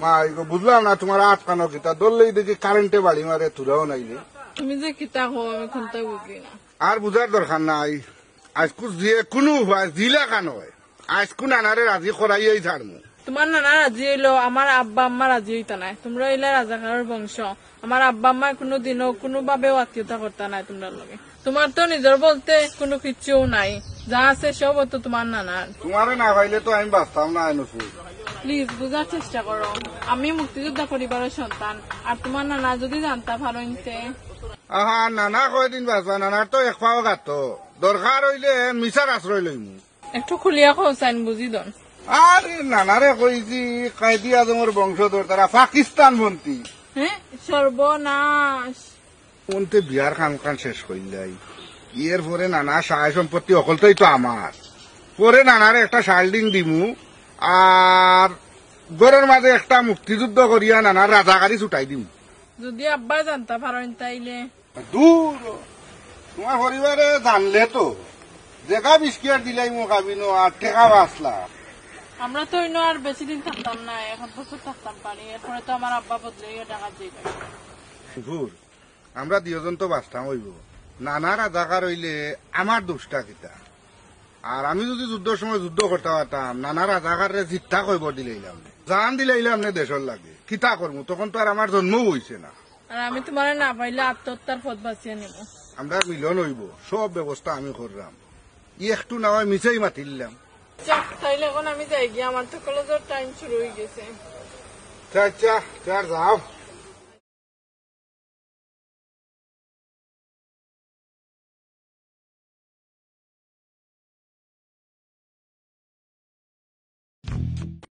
মা বুঝলাম না তোমার আটকানো কিতা ধরলেই দেখি কারেন্টে বাড়ি মারে তুরাও নাইলে তুমি যে কিতা হো আমি কোনটা বুঝি না। আর বুঝার দরকার নাই আজকু যে কোনো জিলা কান হয় আজকু নানারে রাজি করাইয়াই ছাড়মু। তোমার নানা রাজি হইলো, আমার আব্বা আম্মা রাজি হইতা নাই। তোমরা হইলে রাজাকারের বংশ। আমার আব্বা আম্মা কোনোদিনও কোনোভাবেও আত্মীয়তা করতা নাই তোমরা লগে। তোমার তো নিজের বলতে কোনো কিচ্ছুও নাই, যা আছে সব তো তোমার নানার। তোমারে না পাইলে তো আমি বাঁচতাম না নসুর। প্লিজ বুঝার চেষ্টা করো, আমি মুক্তিযোদ্ধা পরিবারের সন্তান, আর তোমার নানা যদি জানতা ভালো নিতে। আহা নানা কয়দিন বাঁচবা, নানার তো এক পাও গাত দরকার হইলে মিশার আশ্রয় লইমু। একটু খুলিয়া খোঁচাইন বুঝি দন। আর নানারে কইছি কায়দি আজমের বংশধর, তারা পাকিস্তান মন্ত্রী। হ্যাঁ সর্বনাশ। মন্ত্রী বিয়ার খান খান শেষ করিলাই, এর পরে নানা সহায় সম্পত্তি অকলটাই তো আমার। পরে নানারে একটা শাল্ডিং দিমু, আর ঘরের মাঝে একটা মুক্তিযুদ্ধ করিয়া নানার রাজাকারি ছুটাই দিমু। যদি আব্বা জানতা ভালো তাইলে। দূর তোমার পরিবারে জানলে তো দেখা বিস্কিয়ার দিলাই মোক আবিনো আর টেকা বাঁচলা। আমরা তো অন্য আর বেশি দিন থাকতাম না, 1 বছর থাকতাম পারি, এরপরে তো আমার আব্বা বদলে টাকা দিয়ে দূর আমরা দুজন তো বাঁচতাম হইব। নানা রাজাকার হইলে আমার দোষটা কিতা? আর আমি যদি যুদ্ধের সময় যুদ্ধ করতে পারতাম, নানা রাজাকারে জিতটা কইব দিলাইলাম, জান দিলাইলাম না দেশের লাগে, কিতা করবো? তখন তো আর আমার জন্মও হইছে না। আর আমি তোমার না পাইলে আত্মহত্যার পথ বাঁচিয়ে নেব। আমরা মিলন হইব, সব ব্যবস্থা আমি করলাম, একটু না হয় মিছেই মাতিলাম। তাইলে এখন আমি যাই গিয়ে, আমার তো কলেজের টাইম শুরু হয়ে গেছে। আচ্ছা যাও।